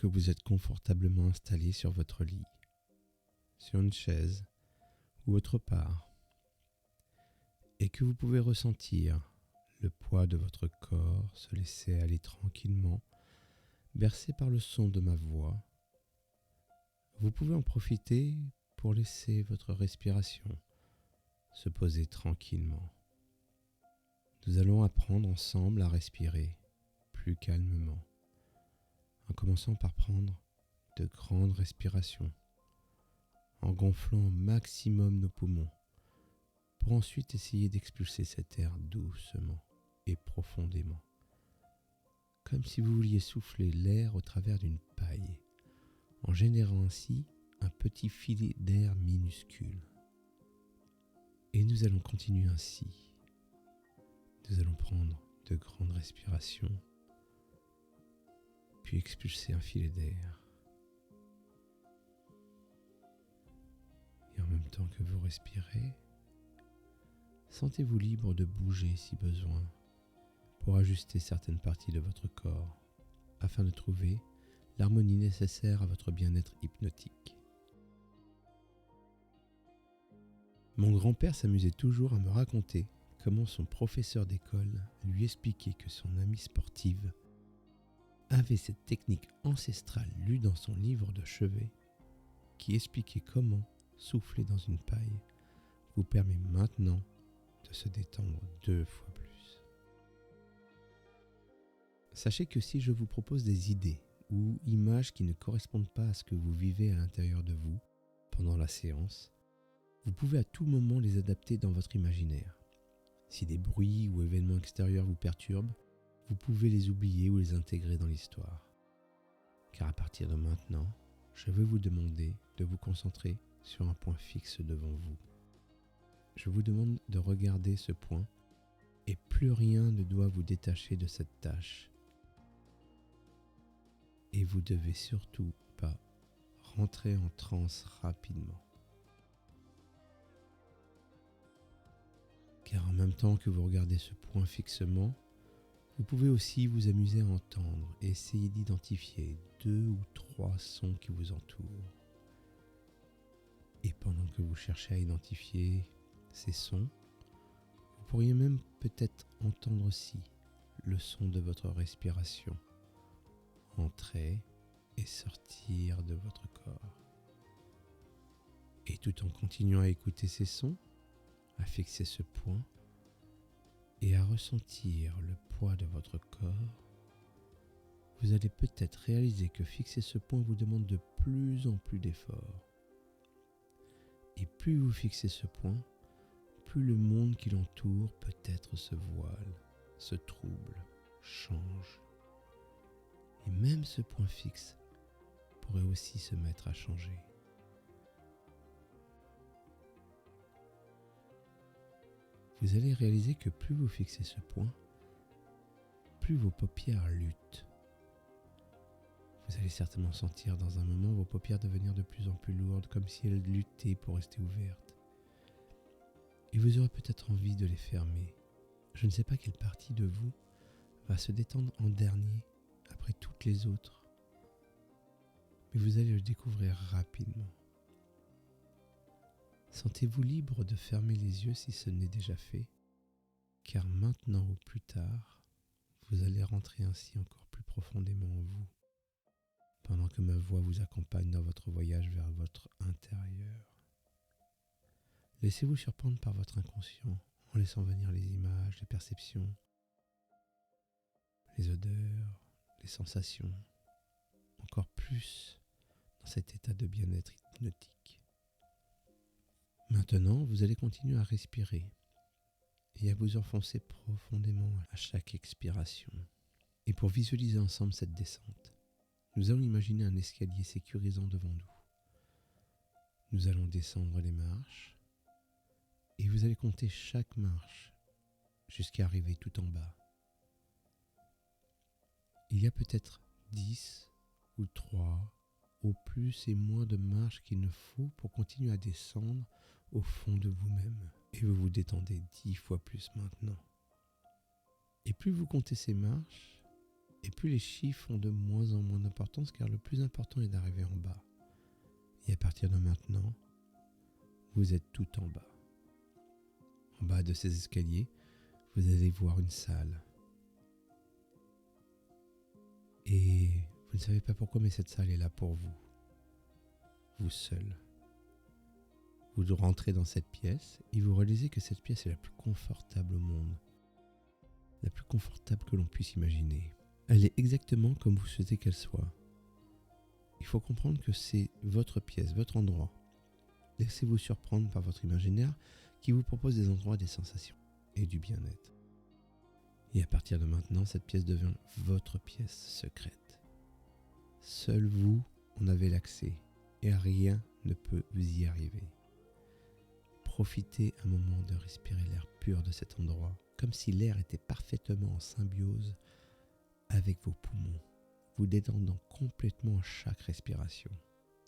vous êtes confortablement installé sur votre lit, sur une chaise ou autre part, et que vous pouvez ressentir le poids de votre corps se laisser aller tranquillement, bercé par le son de ma voix, vous pouvez en profiter pour laisser votre respiration se poser tranquillement. Nous allons apprendre ensemble à respirer plus calmement, en commençant par prendre de grandes respirations, en gonflant au maximum nos poumons, pour ensuite essayer d'expulser cet air doucement et profondément, comme si vous vouliez souffler l'air au travers d'une paille, en générant ainsi un petit filet d'air minuscule. Et nous allons continuer ainsi. Nous allons prendre de grandes respirations, puis expulser un filet d'air. Et en même temps que vous respirez, sentez-vous libre de bouger si besoin pour ajuster certaines parties de votre corps afin de trouver l'harmonie nécessaire à votre bien-être hypnotique. Mon grand-père s'amusait toujours à me raconter comment son professeur d'école lui expliquait que son amie sportive avait cette technique ancestrale lue dans son livre de chevet qui expliquait comment souffler dans une paille vous permet maintenant de se détendre 2 fois plus. Sachez que si je vous propose des idées ou images qui ne correspondent pas à ce que vous vivez à l'intérieur de vous pendant la séance, vous pouvez à tout moment les adapter dans votre imaginaire. Si des bruits ou événements extérieurs vous perturbent, vous pouvez les oublier ou les intégrer dans l'histoire. Car à partir de maintenant, je vais vous demander de vous concentrer sur un point fixe devant vous. Je vous demande de regarder ce point et plus rien ne doit vous détacher de cette tâche. Et vous devez surtout pas rentrer en transe rapidement. Car en même temps que vous regardez ce point fixement, vous pouvez aussi vous amuser à entendre et essayer d'identifier 2 ou 3 sons qui vous entourent. Et pendant que vous cherchez à identifier ces sons, vous pourriez même peut-être entendre aussi le son de votre respiration entrer et sortir de votre corps. Et tout en continuant à écouter ces sons, à fixer ce point et à ressentir le poids de votre corps, vous allez peut-être réaliser que fixer ce point vous demande de plus en plus d'efforts. Et plus vous fixez ce point, plus le monde qui l'entoure peut-être se voile, se trouble, change. Et même ce point fixe pourrait aussi se mettre à changer. Vous allez réaliser que plus vous fixez ce point, plus vos paupières luttent. Vous allez certainement sentir dans un moment vos paupières devenir de plus en plus lourdes, comme si elles luttaient pour rester ouvertes. Et vous aurez peut-être envie de les fermer. Je ne sais pas quelle partie de vous va se détendre en dernier, après toutes les autres. Mais vous allez le découvrir rapidement. Sentez-vous libre de fermer les yeux si ce n'est déjà fait, car maintenant ou plus tard, vous allez rentrer ainsi encore plus profondément en vous, pendant que ma voix vous accompagne dans votre voyage vers votre intérieur. Laissez-vous surprendre par votre inconscient, en laissant venir les images, les perceptions, les odeurs, les sensations, encore plus dans cet état de bien-être hypnotique. Maintenant, vous allez continuer à respirer et à vous enfoncer profondément à chaque expiration. Et pour visualiser ensemble cette descente, nous allons imaginer un escalier sécurisant devant nous. Nous allons descendre les marches et vous allez compter chaque marche jusqu'à arriver tout en bas. Il y a peut-être 10 ou 3 au plus et moins de marches qu'il ne faut pour continuer à descendre au fond de vous-même. Et vous vous détendez 10 fois plus maintenant. Et plus vous comptez ces marches, Et plus les chiffres ont de moins en moins d'importance, car le plus important est d'arriver en bas. Et à partir de maintenant, vous êtes tout en bas. En bas de ces escaliers, vous allez voir une salle. Et vous ne savez pas pourquoi, mais cette salle est là pour vous. Vous seul. Vous rentrez dans cette pièce et vous réalisez que cette pièce est la plus confortable au monde. La plus confortable que l'on puisse imaginer. Elle est exactement comme vous souhaitez qu'elle soit. Il faut comprendre que c'est votre pièce, votre endroit. Laissez-vous surprendre par votre imaginaire qui vous propose des endroits, des sensations et du bien-être. Et à partir de maintenant, cette pièce devient votre pièce secrète. Seul vous en avez l'accès et rien ne peut vous y arriver. Profitez un moment de respirer l'air pur de cet endroit, comme si l'air était parfaitement en symbiose avec vos poumons, vous détendant complètement à chaque respiration.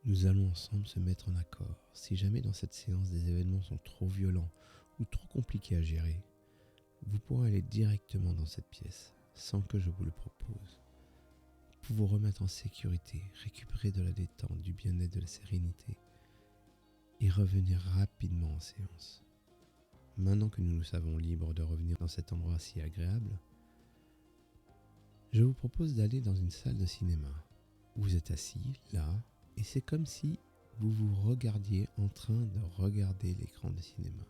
Nous allons ensemble se mettre en accord. Si jamais dans cette séance des événements sont trop violents ou trop compliqués à gérer, vous pourrez aller directement dans cette pièce, sans que je vous le propose, pour vous remettre en sécurité, récupérer de la détente, du bien-être, de la sérénité, et revenir rapidement en séance. Maintenant que nous nous savons libres de revenir dans cet endroit si agréable, je vous propose d'aller dans une salle de cinéma. Vous êtes assis, là, et c'est comme si vous vous regardiez en train de regarder l'écran de cinéma.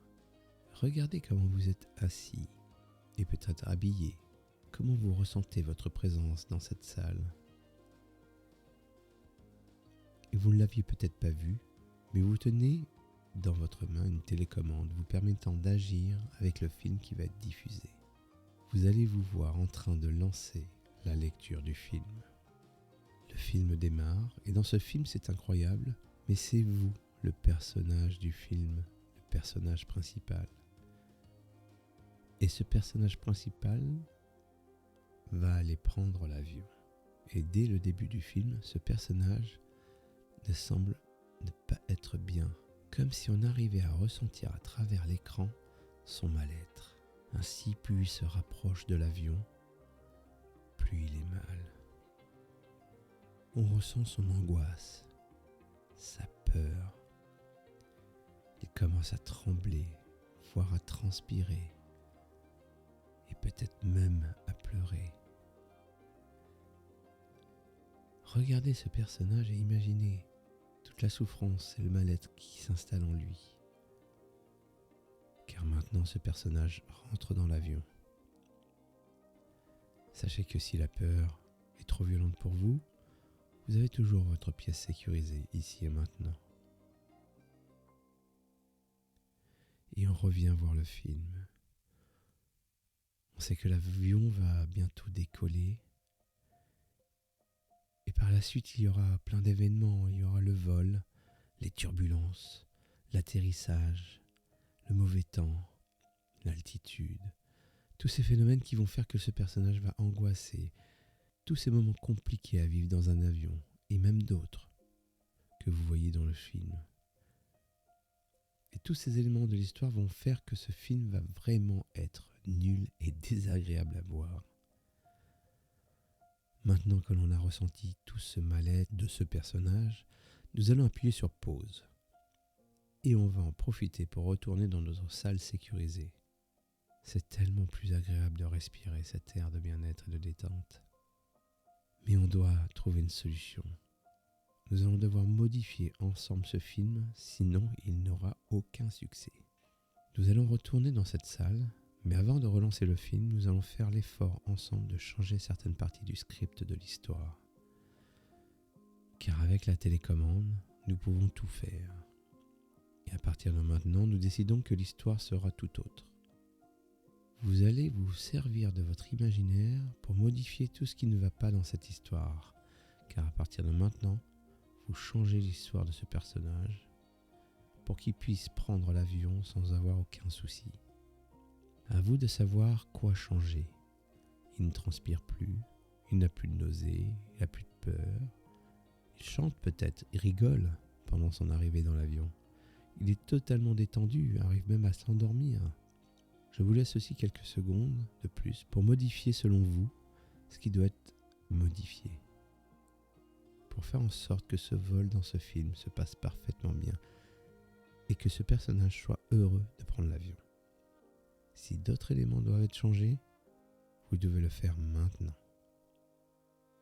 Regardez comment vous êtes assis, et peut-être habillé. Comment vous ressentez votre présence dans cette salle. Et vous ne l'aviez peut-être pas vu, mais vous tenez dans votre main une télécommande vous permettant d'agir avec le film qui va être diffusé. Vous allez vous voir en train de lancer la lecture du film. Le film démarre et dans ce film c'est incroyable, mais c'est vous le personnage du film, le personnage principal. Et ce personnage principal va aller prendre l'avion. Et dès le début du film, ce personnage ne semble ne pas être bien, comme si on arrivait à ressentir à travers l'écran son mal-être. Ainsi, plus il se rapproche de l'avion, plus il est mal. On ressent son angoisse, sa peur. Il commence à trembler, voire à transpirer, et peut-être même à pleurer. Regardez ce personnage et imaginez toute la souffrance et le mal-être qui s'installe en lui. Car maintenant ce personnage rentre dans l'avion. Sachez que si la peur est trop violente pour vous, vous avez toujours votre pièce sécurisée ici et maintenant. Et on revient voir le film. On sait que l'avion va bientôt décoller. Et par la suite, il y aura plein d'événements. Il y aura le vol, les turbulences, l'atterrissage, le mauvais temps, l'altitude. Tous ces phénomènes qui vont faire que ce personnage va angoisser. Tous ces moments compliqués à vivre dans un avion, et même d'autres que vous voyez dans le film. Et tous ces éléments de l'histoire vont faire que ce film va vraiment être nul et désagréable à voir. Maintenant que l'on a ressenti tout ce mal-être de ce personnage, nous allons appuyer sur pause. Et on va en profiter pour retourner dans notre salle sécurisée. C'est tellement plus agréable de respirer cet air de bien-être et de détente. Mais on doit trouver une solution. Nous allons devoir modifier ensemble ce film, sinon il n'aura aucun succès. Nous allons retourner dans cette salle, mais avant de relancer le film, nous allons faire l'effort ensemble de changer certaines parties du script de l'histoire. Car avec la télécommande, nous pouvons tout faire. Et à partir de maintenant, nous décidons que l'histoire sera tout autre. Vous allez vous servir de votre imaginaire pour modifier tout ce qui ne va pas dans cette histoire, car à partir de maintenant, vous changez l'histoire de ce personnage pour qu'il puisse prendre l'avion sans avoir aucun souci. À vous de savoir quoi changer. Il ne transpire plus, il n'a plus de nausées, il n'a plus de peur. Il chante peut-être, il rigole pendant son arrivée dans l'avion. Il est totalement détendu, arrive même à s'endormir. Je vous laisse aussi quelques secondes de plus pour modifier selon vous ce qui doit être modifier pour faire en sorte que ce vol dans ce film se passe parfaitement bien et que ce personnage soit heureux de prendre l'avion. Si d'autres éléments doivent être changés, vous devez le faire maintenant.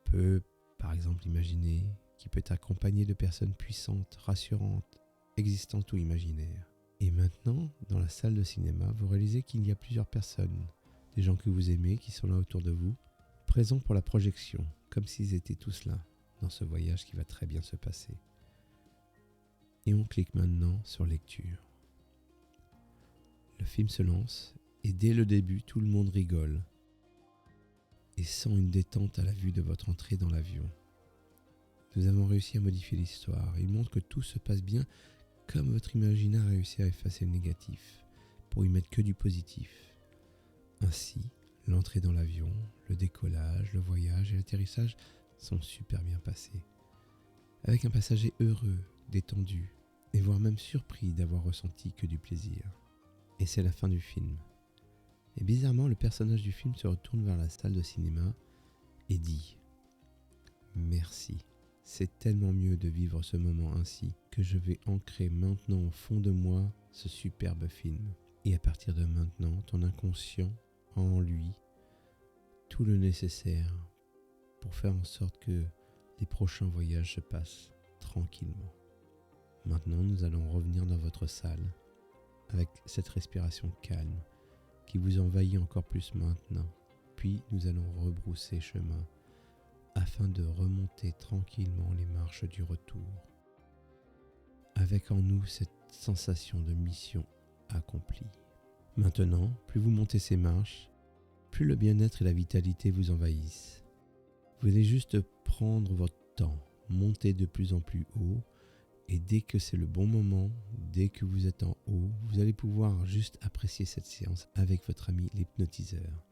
Peut, par exemple, imaginer qu'il peut être accompagné de personnes puissantes, rassurantes, existantes ou imaginaires. Et maintenant, dans la salle de cinéma, vous réalisez qu'il y a plusieurs personnes, des gens que vous aimez qui sont là autour de vous, présents pour la projection, comme s'ils étaient tous là, dans ce voyage qui va très bien se passer. Et on clique maintenant sur lecture. Le film se lance et dès le début, tout le monde rigole et sent une détente à la vue de votre entrée dans l'avion. Nous avons réussi à modifier l'histoire. Il montre que tout se passe bien comme votre imaginaire a réussi à effacer le négatif pour y mettre que du positif. Ainsi, l'entrée dans l'avion, le décollage, le voyage et l'atterrissage sont super bien passés. Avec un passager heureux, détendu et voire même surpris d'avoir ressenti que du plaisir. Et c'est la fin du film. Et bizarrement, le personnage du film se retourne vers la salle de cinéma et dit « Merci, c'est tellement mieux de vivre ce moment ainsi que je vais ancrer maintenant au fond de moi ce superbe film. Et à partir de maintenant, ton inconscient a en lui tout le nécessaire pour faire en sorte que les prochains voyages se passent tranquillement. Maintenant, nous allons revenir dans votre salle avec cette respiration calme qui vous envahit encore plus maintenant. Puis nous allons rebrousser chemin afin de remonter tranquillement les marches du retour, avec en nous cette sensation de mission accomplie. Maintenant, plus vous montez ces marches, plus le bien-être et la vitalité vous envahissent. Vous allez juste prendre votre temps, monter de plus en plus haut, et dès que c'est le bon moment, dès que vous êtes en haut, vous allez pouvoir juste apprécier cette séance avec votre ami l'hypnotiseur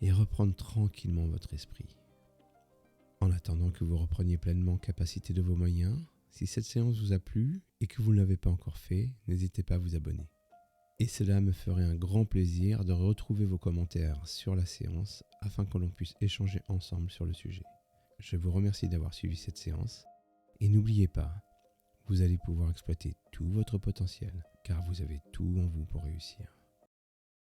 et reprendre tranquillement votre esprit. En attendant que vous repreniez pleinement capacité de vos moyens, si cette séance vous a plu et que vous ne l'avez pas encore fait, n'hésitez pas à vous abonner. Et cela me ferait un grand plaisir de retrouver vos commentaires sur la séance afin que l'on puisse échanger ensemble sur le sujet. Je vous remercie d'avoir suivi cette séance et n'oubliez pas, vous allez pouvoir exploiter tout votre potentiel car vous avez tout en vous pour réussir.